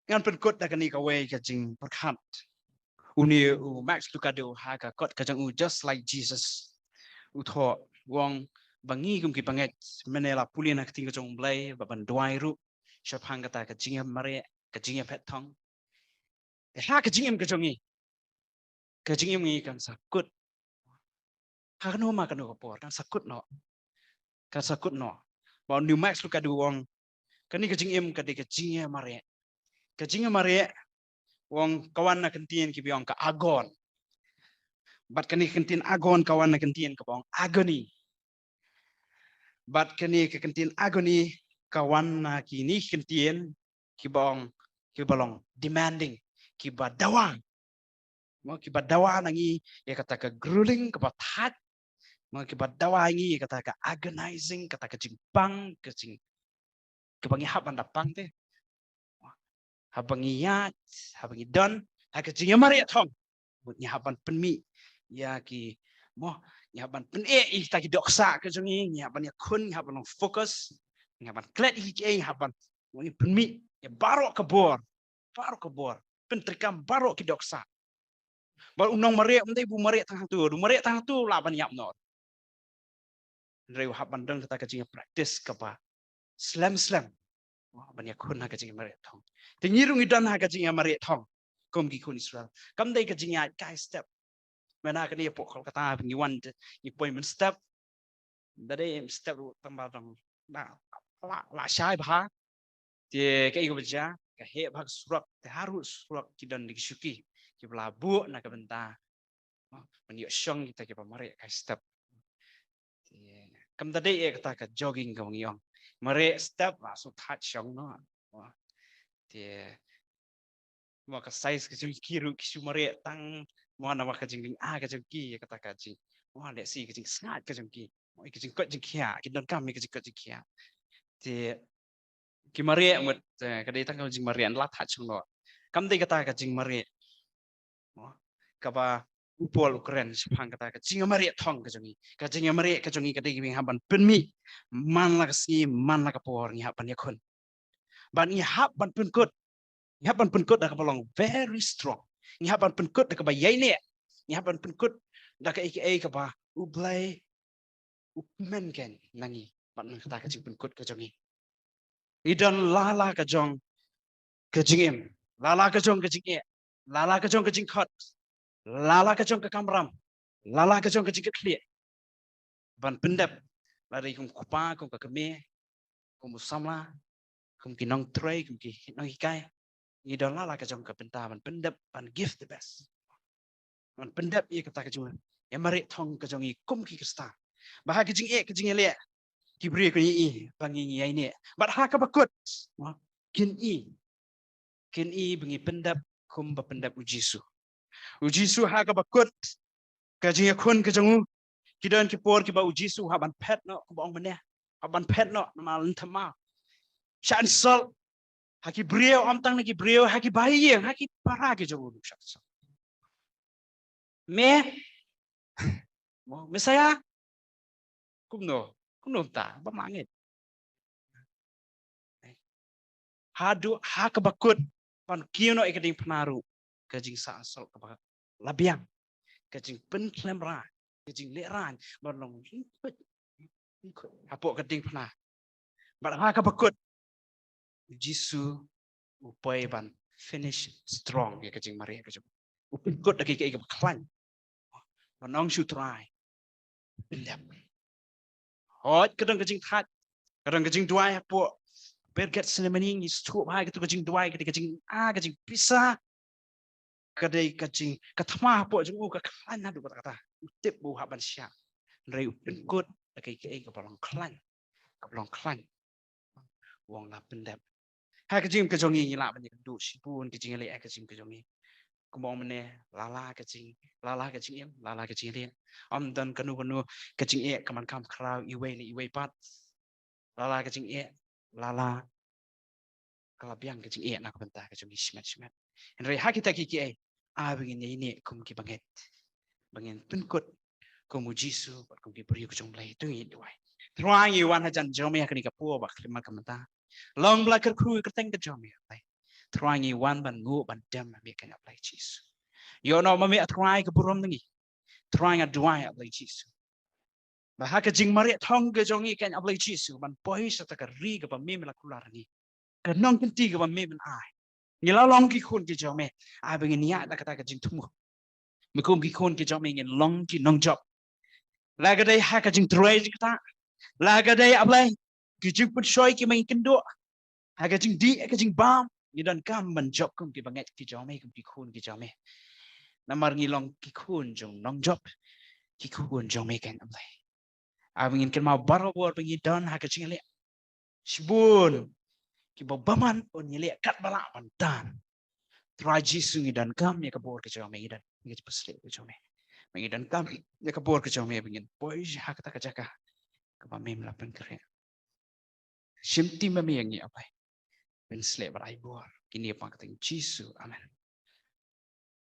ngan pen kot da kan ni ka we ka jing perkhat uni max tukado ha ka kot ka jang just like Jesus u tho wong bangi kum ki panget menela pulin ak ting ka jong blai ba ban dwai ru shapang kata ka jing mare ka jing phet thong ha ka jing ka jongi ka jing ngi kan sakut ha kan ma kan ko por kan sakut no ba new max tukado wong kan ni ka jing ka de ka jing mare wong kawan na kentien ki biong ka agon bat kani kentin agon kawan na kentien ka bong agony bat kani ka kentin agony kawan na kini kentien ki bong ki balong demanding ki badawa mo ki badawa nangi ya kata ka grueling ka bathat mo ki badawa ngi kata ka agonizing kata ka jimpang ka jing ka bangi haban dapang te habangi yat habangi don ha ka jing mari thong ni haban penmi ya ki mo nyaban pen i ta ki doksa ke jongi nyaban ya kun nyaban fokus nyaban klet i ke nyaban ni penmi ya barok kebor pen terkam barok ki doksa ba unong mare mdai bu mare tang tu la ban yap no reu haban dang ta ka jinga practice ka ba slam ban ya kun ha ka jinga mare thong tingirung idan ha ka jinga mare thong kom ki kun Israel kam dai ka jinga kai step mana ka ni po kata pengi wan ni appointment step dari step tambah dong la shai bah ti cái ko baca ka he bhag surak te harus surak kidan di syuki ki blabu na ka benta men yo syong kita ki pamare ka step kam tadi e kata ka jogging ka ngiong mare step masuk touch syong no ti mo ka size ka kiru ki mare tang mo na ka jing a ka jing kata ka jing mo le si ka jing snat ka jing ki mo ka jing ko jing kia ki don kam ka jing ko jing kia ti ki mare mut ka dei tang ka jing mare an la touch no kam dei kata ka jing mare ka ba upol ukren sepang kata ka jing mare thong ka jing mare ka jongi ka dei ki haban penmi man la ka si man la ka por ngi haban ya kun ban ngi hab ban pun kut ngi haban pun kut da ka belong very strong ngi haban pun kut da ka ba yai ne ngi haban pun kut da ka ka ba ublai upmen ken nangi ban kata ka jing pun kut ka jongi idan lala ka jong ka jing em lala ka jong ka jing e lala ka jong ka jing khot lala ka jong ka kamram lala ka jong ka jing ka khle ban pendap lari kum kupa kum ka keme kum samla kum ki nong tray kum ki nong hikai idan lala ka jong ka penta ban pendap ban give the best ban pendap ia kata ka jong ya mari thong ka jong i kum ki kasta bah ka jing e le ki bri ko i bangi ai ne bat ha ka bakut kin i bengi pendap kum ba pendap ujisu ha ka bakut ka jing kun ka jong kidan ki por ki ba ujisu ha ban pet no ko bong mane ha ban pet no ma lan thama shan sol ha ki brio am tang ki brio ha ki bai ha ki para ki jong shat me mo saya kumno ta ba mangit hadu ha ka bakut pan kino ikading penaru ka jing sa sol ka ba labiang ka jing pen klemra ka jing le ran ba long apo ka ding pena ba ha ka bakut jisu upay ban finish strong ya ka jing mari ka jing upin kut da ka klan ba nong shu try bendap hot kadang ka jing that kadang ka jing duai apo berget ceremony ni stu ba ka jing duai ka jing ka jing pisah kadai kacing katama po jung ka klan na du kata tip bu haban sya rei upin kut kai ka balong klan wong la pendap ha ka jing ka jongi la ban du sipun ka jing le ka jing ka jongi ko mong mene lala ka jing le am dan kanu ka jing e kaman kam krau iwe pat lala ka jing e lala kala biang ka jing e na ka benta ka jongi smet rei ha kita ki begin ini kum ki bangin penkut kum jisu kum ki beri ku jong lai tu i duai trying you wan hajan jomi hakani ka pu ba klima kamata long black kru ka teng ka jomi ai try ngi wan ban ngu ban dem mi kan apply Jesus yo no ma mi try ka burom ngi try nga dry apply Jesus ba ha ka jing mari thong ke jongi kan apply Jesus ban poi sa ta ka ri ka ba mi la kular ni ka nong kan ti ka ba mi ban ai ni la long ki khun ki jome ai ba ngi ya ta ka jing thumu mi kum ki khun ki jome ngi long ki nong job la ga dai ha ka jing try ka ta la ga dai apply ki jing put shoy ki mai kin do ha ka jing di ka jing bam ni dan kam ban job kum ki ba ngai ki jome kum ki khun ki jome namar ngi long ki khun jong nong job ki khun jome kan apply ai ba ngi kan ma baro bor ba ngi dan ha ka jing le sibun ki ba baman on ngi le kat bala ban dan try Jesus ngi dan kam ya ka bor ki jome ngi dan ngi pasle ki jome ngi dan kam ya ka bor ki jome ba ngi boy ha ka ta ka jaka ka ba mem la pen kre shimti ma mi ngi apai ben sle ba ai bor kini pa ka ting Jesus amen